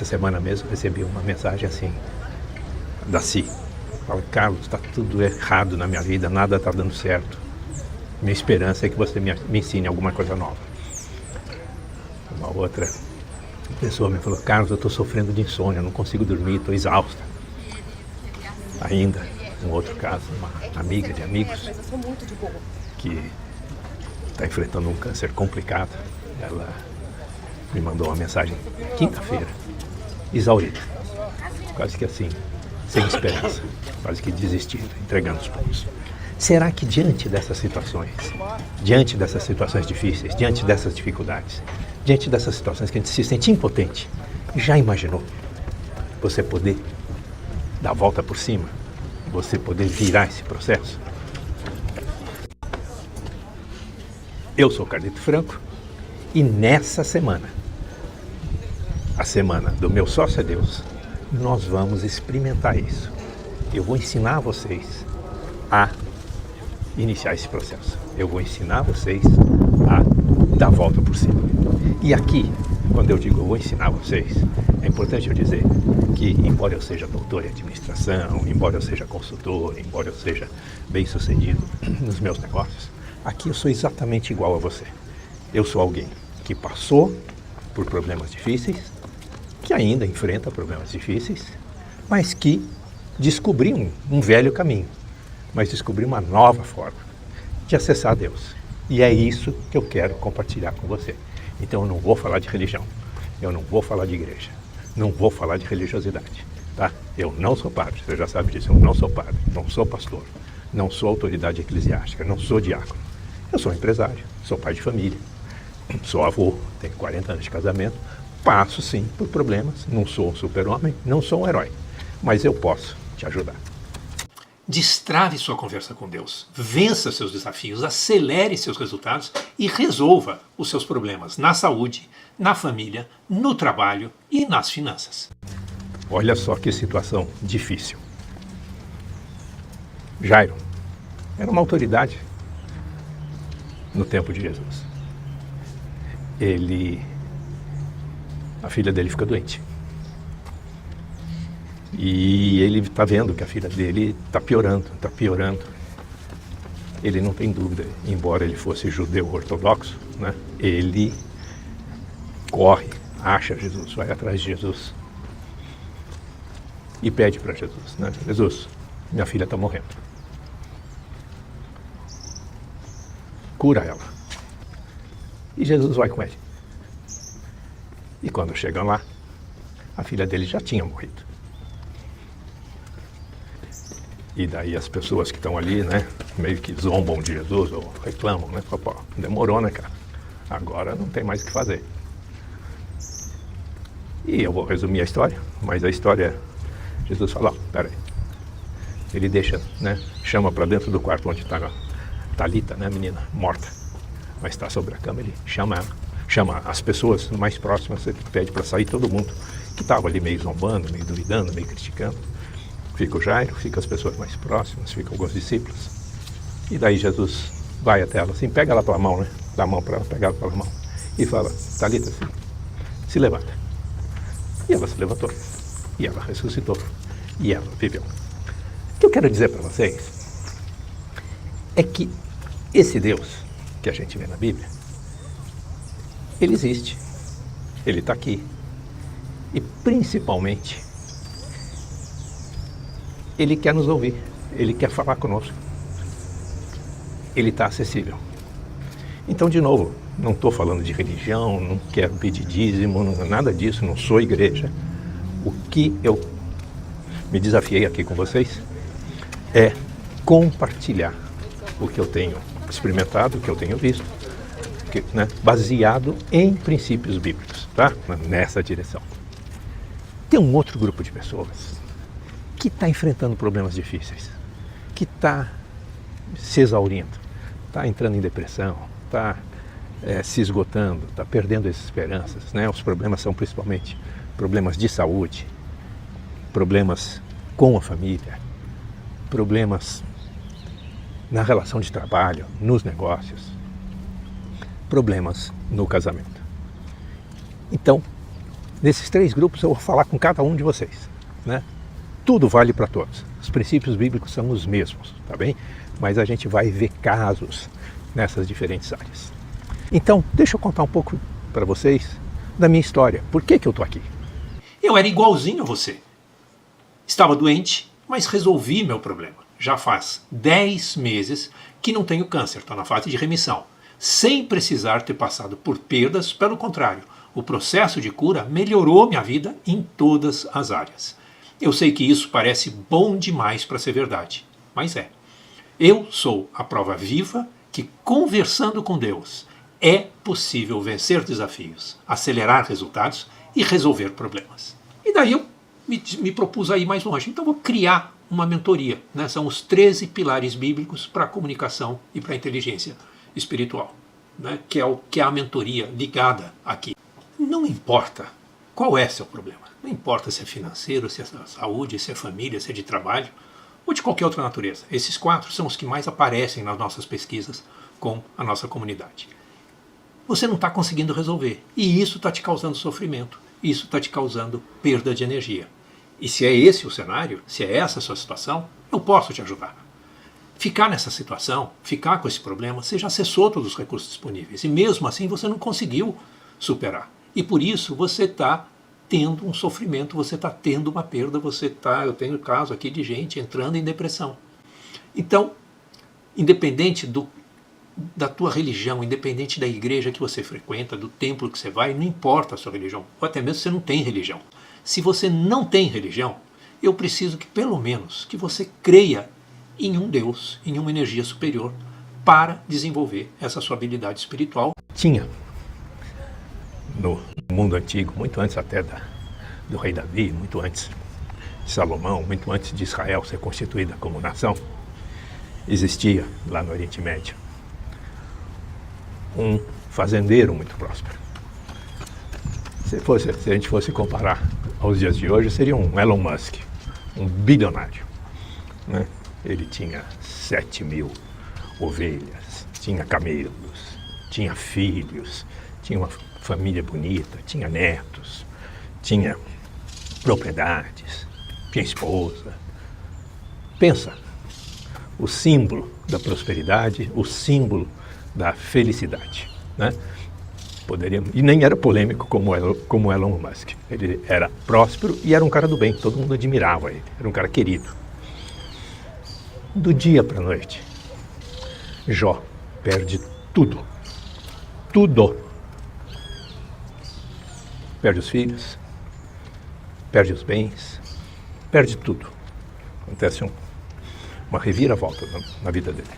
Essa semana mesmo recebi uma mensagem assim, da Si. Fala, Carlos, está tudo errado na minha vida, nada está dando certo. Minha esperança é que você me ensine alguma coisa nova. Uma outra pessoa me falou, Carlos, eu estou sofrendo de insônia, não consigo dormir, estou exausta. Ainda, um outro caso, uma amiga de amigos que está enfrentando um câncer complicado. Ela me mandou uma mensagem quinta-feira, exaurida, quase que assim, sem esperança, quase que desistindo, entregando os pontos. Será que diante dessas situações difíceis, diante dessas dificuldades, diante dessas situações que a gente se sente impotente, já imaginou você poder dar a volta por cima, você poder virar esse processo? Eu sou Carlito Franco e nessa semana, a semana do meu sócio é Deus, nós vamos experimentar isso. Eu vou ensinar vocês a iniciar esse processo. Eu vou ensinar vocês a dar a volta por cima. E aqui, quando eu digo eu vou ensinar vocês, é importante eu dizer que, embora eu seja doutor em administração, embora eu seja consultor, embora eu seja bem-sucedido nos meus negócios, aqui eu sou exatamente igual a você. Eu sou alguém que passou por problemas difíceis, que ainda enfrenta problemas difíceis, mas que descobriu um velho caminho, mas descobriu uma nova forma de acessar Deus. E é isso que eu quero compartilhar com você. Então eu não vou falar de religião, eu não vou falar de igreja, não vou falar de religiosidade, tá? Eu não sou padre, você já sabe disso, eu não sou padre, não sou pastor, não sou autoridade eclesiástica, não sou diácono. Eu sou empresário, sou pai de família, sou avô, tenho 40 anos de casamento, passo sim por problemas, não sou um super-homem, não sou um herói, mas eu posso te ajudar. Destrave sua conversa com Deus, vença seus desafios, acelere seus resultados e resolva os seus problemas na saúde, na família, no trabalho e nas finanças. Olha só que situação difícil. Jairo era uma autoridade no tempo de Jesus. A filha dele fica doente. E ele está vendo que a filha dele está piorando. Ele não tem dúvida, embora ele fosse judeu ortodoxo, né? Ele corre, acha Jesus, vai atrás de Jesus e pede para Jesus, né? Jesus, minha filha está morrendo. Cura ela. E Jesus vai com ele. E quando chegam lá, a filha dele já tinha morrido. E daí as pessoas que estão ali, né, meio que zombam de Jesus ou reclamam, né? Pô, demorou, né, cara? Agora não tem mais o que fazer. E eu vou resumir a história, mas a história, Jesus fala, ó, peraí. Ele deixa, né, chama para dentro do quarto onde está a Talita, né, a menina, morta. Mas está sobre a cama, ele chama ela. Chama as pessoas mais próximas, ele pede para sair todo mundo que estava ali meio zombando, meio duvidando, meio criticando. Fica o Jairo, fica as pessoas mais próximas, fica alguns discípulos. E daí Jesus vai até ela, assim, pega ela pela mão, né? Dá a mão para ela, pega ela pela mão. E fala, Talita, assim, se levanta. E ela se levantou. E ela ressuscitou. E ela viveu. O que eu quero dizer para vocês é que esse Deus que a gente vê na Bíblia, ele existe. Ele está aqui. E principalmente, ele quer nos ouvir, ele quer falar conosco, ele está acessível. Então, de novo, não estou falando de religião, não quero pedir dízimo, nada disso, não sou igreja. O que eu me desafiei aqui com vocês é compartilhar o que eu tenho experimentado, o que eu tenho visto, né, baseado em princípios bíblicos, tá? Nessa direção. Tem um outro grupo de pessoas que está enfrentando problemas difíceis, que está se exaurindo, está entrando em depressão, está se esgotando, está perdendo as esperanças, né? Os problemas são principalmente problemas de saúde, problemas com a família, problemas na relação de trabalho, nos negócios, problemas no casamento. Então, Nesses 3 grupos eu vou falar com cada um de vocês, né? Tudo vale para todos. Os princípios bíblicos são os mesmos, tá bem? Mas a gente vai ver casos nessas diferentes áreas. Então, deixa eu contar um pouco para vocês da minha história. Por que eu estou aqui? Eu era igualzinho a você. Estava doente, mas resolvi meu problema. Já faz 10 meses que não tenho câncer, estou na fase de remissão. Sem precisar ter passado por perdas, pelo contrário, o processo de cura melhorou minha vida em todas as áreas. Eu sei que isso parece bom demais para ser verdade, mas é. Eu sou a prova viva que, conversando com Deus, é possível vencer desafios, acelerar resultados e resolver problemas. E daí eu me propus a ir mais longe. Então vou criar uma mentoria, né? São os 13 pilares bíblicos para a comunicação e para a inteligência espiritual, né? Que é a mentoria ligada aqui. Não importa qual é seu problema. Não importa se é financeiro, se é saúde, se é família, se é de trabalho ou de qualquer outra natureza. Esses 4 são os que mais aparecem nas nossas pesquisas com a nossa comunidade. Você não está conseguindo resolver e isso está te causando sofrimento, isso está te causando perda de energia. E se é esse o cenário, se é essa a sua situação, eu posso te ajudar. Ficar nessa situação, ficar com esse problema, você já acessou todos os recursos disponíveis e mesmo assim você não conseguiu superar. E por isso você está tendo um sofrimento, você está tendo uma perda, eu tenho caso aqui de gente entrando em depressão. Então, independente da tua religião, independente da igreja que você frequenta, do templo que você vai, não importa a sua religião, ou até mesmo se você não tem religião. Se você não tem religião, eu preciso que pelo menos que você creia em um Deus, em uma energia superior, para desenvolver essa sua habilidade espiritual. Tinha no mundo antigo, muito antes até do rei Davi, muito antes de Salomão, muito antes de Israel ser constituída como nação, existia lá no Oriente Médio um fazendeiro muito próspero. Se a gente fosse comparar aos dias de hoje, seria um Elon Musk, um bilionário, né? Ele tinha 7.000 ovelhas, tinha camelos, tinha filhos, tinha uma família bonita, tinha netos, tinha propriedades, tinha esposa. Pensa, o símbolo da prosperidade, o símbolo da felicidade, né? E nem era polêmico como Elon Musk. Ele era próspero e era um cara do bem, todo mundo admirava ele, era um cara querido. Do dia para a noite, Jó perde tudo. Tudo. Perde os filhos, perde os bens, perde tudo. Acontece uma reviravolta na vida dele.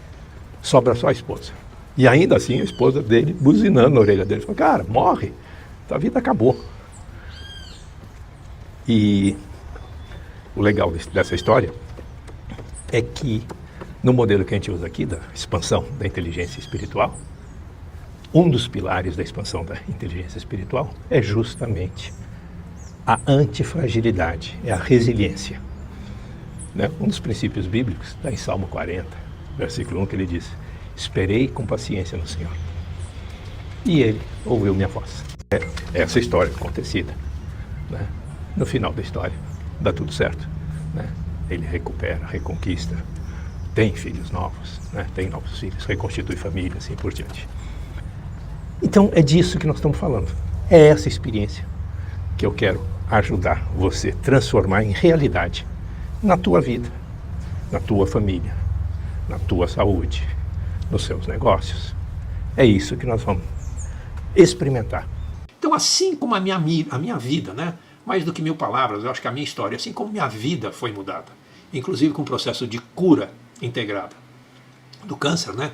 Sobra só a esposa. E ainda assim a esposa dele buzinando na orelha dele. Fala, cara, morre, tua vida acabou. E o legal dessa história é que no modelo que a gente usa aqui, da expansão da inteligência espiritual, um dos pilares da expansão da inteligência espiritual é justamente a antifragilidade, é a resiliência. Né? Um dos princípios bíblicos está em Salmo 40, versículo 1, que ele diz: esperei com paciência no Senhor, e Ele ouviu minha voz. É essa história acontecida. Né? No final da história, dá tudo certo. Né? Ele recupera, reconquista, tem filhos novos, né? Tem novos filhos, reconstitui família, assim por diante. Então é disso que nós estamos falando. É essa experiência que eu quero ajudar você a transformar em realidade na tua vida, na tua família, na tua saúde, nos seus negócios. É isso que nós vamos experimentar. Então, assim como a minha vida, né? Mais do que 1000 palavras, eu acho que a minha história, assim como minha vida foi mudada, inclusive com o processo de cura integrada do câncer, né?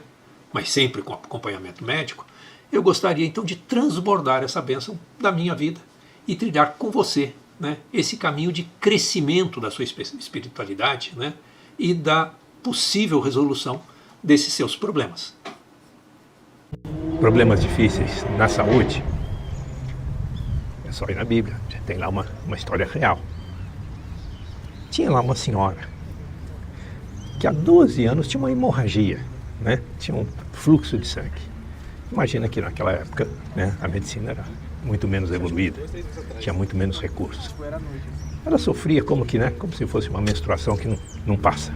Mas sempre com acompanhamento médico, eu gostaria então de transbordar essa bênção da minha vida e trilhar com você, né? Esse caminho de crescimento da sua espiritualidade, né? E da possível resolução desses seus problemas. Problemas difíceis na saúde, é só ir na Bíblia, tem lá uma história real. Tinha lá uma senhora que há 12 anos tinha uma hemorragia, né? Tinha um fluxo de sangue. Imagina que naquela época, né, a medicina era muito menos evoluída, tinha muito menos recursos. Ela sofria como se fosse uma menstruação que não passa.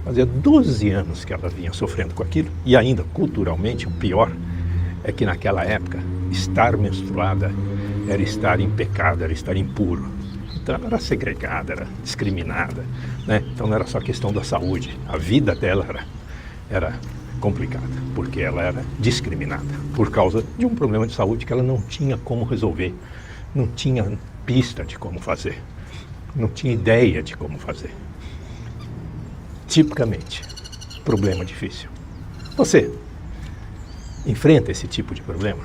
Fazia 12 anos que ela vinha sofrendo com aquilo, e ainda culturalmente o pior é que naquela época estar menstruada era estar em pecado, era estar impuro. Então ela era segregada, era discriminada, né? Então não era só questão da saúde, a vida dela era complicada, porque ela era discriminada por causa de um problema de saúde que ela não tinha como resolver, não tinha pista de como fazer, não tinha ideia de como fazer. Tipicamente, problema difícil. Você enfrenta esse tipo de problema?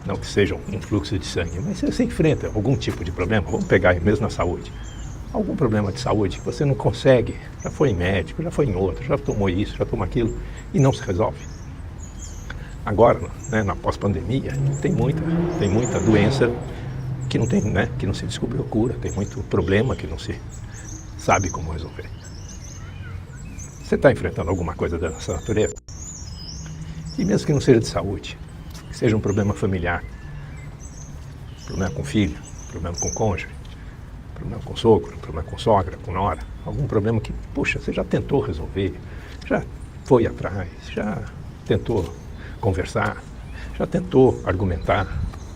Não que seja um fluxo de sangue, mas você enfrenta algum tipo de problema, vamos pegar aí mesmo na saúde. Algum problema de saúde que você não consegue, já foi em médico, já foi em outro, já tomou isso, já tomou aquilo e não se resolve. Agora, né, na pós-pandemia, tem muita doença que não tem, né, que não se descobriu cura, tem muito problema que não se sabe como resolver. Você está enfrentando alguma coisa dessa natureza? E mesmo que não seja de saúde, que seja um problema familiar, problema com filho, problema com cônjuge, problema com sogro, problema com sogra, com nora, algum problema que, puxa, você já tentou resolver, já foi atrás, já tentou conversar, já tentou argumentar,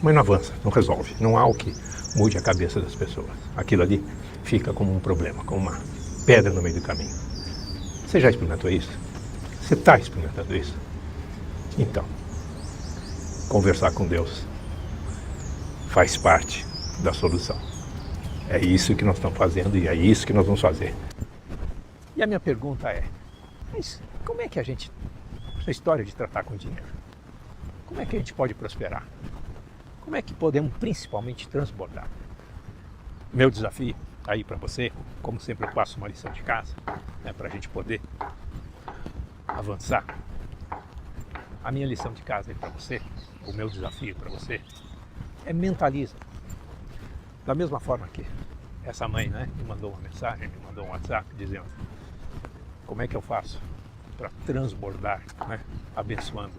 mas não avança, não resolve, não há o que mude a cabeça das pessoas. Aquilo ali fica como um problema, como uma pedra no meio do caminho. Você já experimentou isso? Você está experimentando isso? Então, conversar com Deus faz parte da solução. É isso que nós estamos fazendo e é isso que nós vamos fazer. E a minha pergunta é, mas como é que essa história de tratar com dinheiro, como é que a gente pode prosperar? Como é que podemos principalmente transbordar? Meu desafio aí para você, como sempre eu passo uma lição de casa, né, para a gente poder avançar. A minha lição de casa aí para você, o meu desafio para você, é mentaliza. Da mesma forma que essa mãe, né, me mandou uma mensagem, me mandou um WhatsApp dizendo como é que eu faço para transbordar, né, abençoando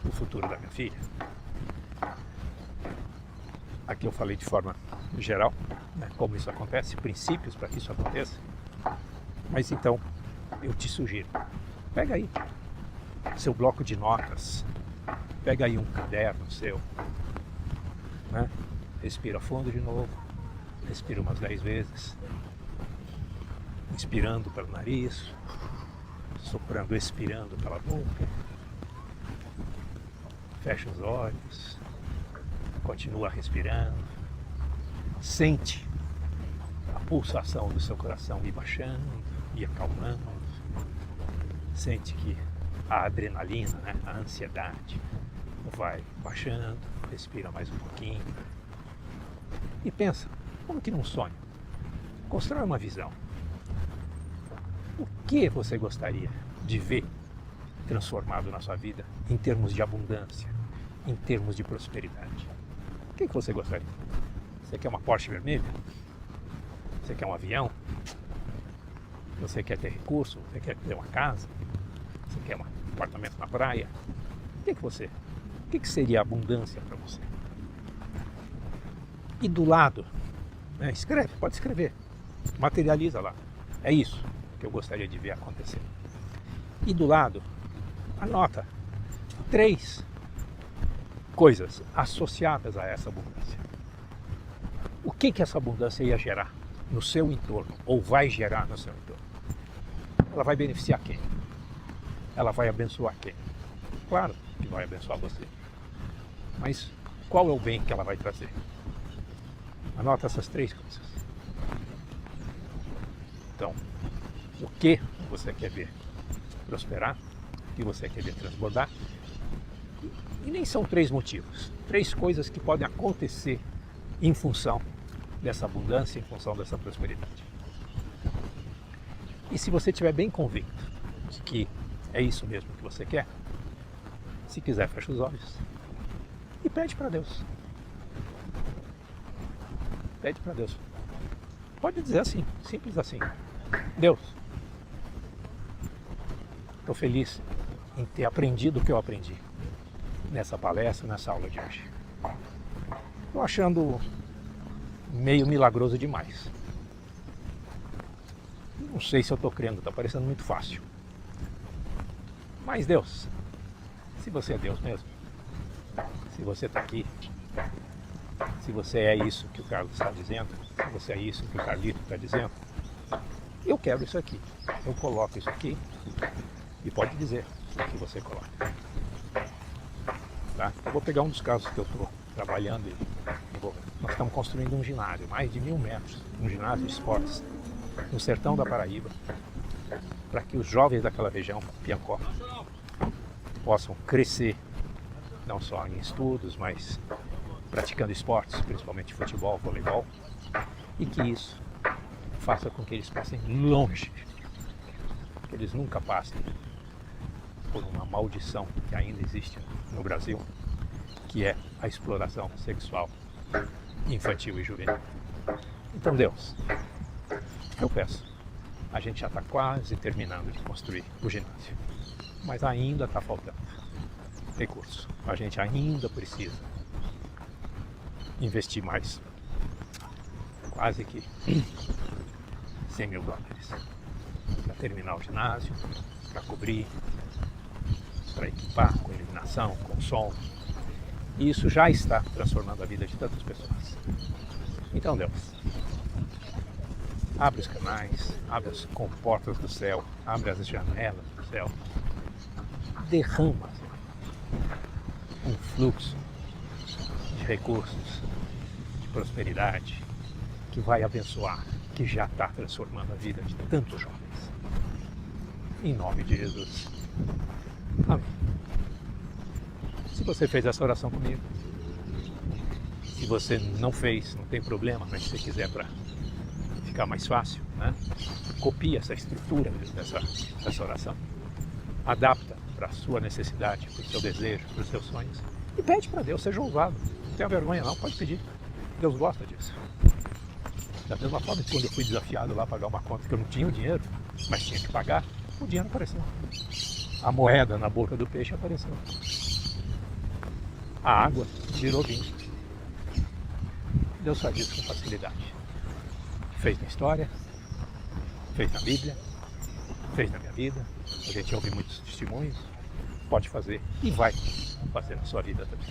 o futuro da minha filha. Aqui eu falei de forma geral, né, como isso acontece, princípios para que isso aconteça. Mas então, eu te sugiro, pega aí seu bloco de notas, pega aí um caderno seu, né? Respira fundo de novo, respira umas 10 vezes, inspirando pelo nariz, soprando, expirando pela boca, fecha os olhos, continua respirando, sente a pulsação do seu coração ir baixando e acalmando, sente que a adrenalina, né, a ansiedade vai baixando, respira mais um pouquinho e pensa, como que num sonho, constrói uma visão. O que você gostaria de ver transformado na sua vida em termos de abundância, em termos de prosperidade? O que você gostaria? Você quer uma Porsche vermelha? Você quer um avião? Você quer ter recurso? Você quer ter uma casa? Você quer um apartamento na praia? O que seria abundância para você? E do lado, né, escreve, pode escrever, materializa lá. É isso que eu gostaria de ver acontecer. E do lado, anota 3 coisas associadas a essa abundância. O que essa abundância ia gerar no seu entorno, ou vai gerar no seu entorno? Ela vai beneficiar quem? Ela vai abençoar quem? Claro que vai abençoar você. Mas qual é o bem que ela vai trazer? Anota essas 3 coisas. Então, o que você quer ver prosperar? O que você quer ver transbordar? E nem são 3 motivos. 3 coisas que podem acontecer em função dessa abundância, em função dessa prosperidade. E se você estiver bem convicto de que é isso mesmo que você quer, se quiser, fecha os olhos e pede para Deus. Pede para Deus. Pode dizer assim, simples assim. Deus, estou feliz em ter aprendido o que eu aprendi nessa palestra, nessa aula de hoje. Estou achando meio milagroso demais. Não sei se eu estou crendo, está parecendo muito fácil. Mas Deus, se você é Deus mesmo, se você está aqui, se você é isso que o Carlos está dizendo, se você é isso que o Carlito está dizendo, eu quero isso aqui. Eu coloco isso aqui e pode dizer o que você coloca. Tá? Eu vou pegar um dos casos que eu estou trabalhando e nós estamos construindo um ginásio, mais de 1000 metros, um ginásio de esportes no sertão da Paraíba, para que os jovens daquela região, Piancó, possam crescer, não só em estudos, mas praticando esportes, principalmente futebol, voleibol, e que isso faça com que eles passem longe, que eles nunca passem por uma maldição que ainda existe no Brasil, que é a exploração sexual infantil e juvenil. Então, Deus, eu peço, a gente já está quase terminando de construir o ginásio, mas ainda está faltando recurso. A gente ainda precisa investir mais, quase que 100 mil dólares para terminar o ginásio, para cobrir, para equipar com iluminação, com som. E isso já está transformando a vida de tantas pessoas. Então, Deus, abre os canais, abre as comportas do céu, abre as janelas do céu, derrama um fluxo de recursos, de prosperidade, que vai abençoar, que já está transformando a vida de tantos jovens. Em nome de Jesus. Amém. Se você fez essa oração comigo, se você não fez, não tem problema, mas se você quiser para ficar mais fácil, né? Copia essa estrutura dessa oração, adapta para a sua necessidade, para o seu desejo, para os seus sonhos e pede para Deus, seja ousado, não tenha vergonha não, pode pedir, Deus gosta disso. Da mesma forma que quando eu fui desafiado lá a pagar uma conta que eu não tinha o dinheiro, mas tinha que pagar, o dinheiro apareceu, a moeda na boca do peixe apareceu, a água virou vinho. Deus faz isso com facilidade. Fez na história, fez na Bíblia, fez na minha vida, a gente ouve muitos testemunhos, pode fazer e vai fazer na sua vida também.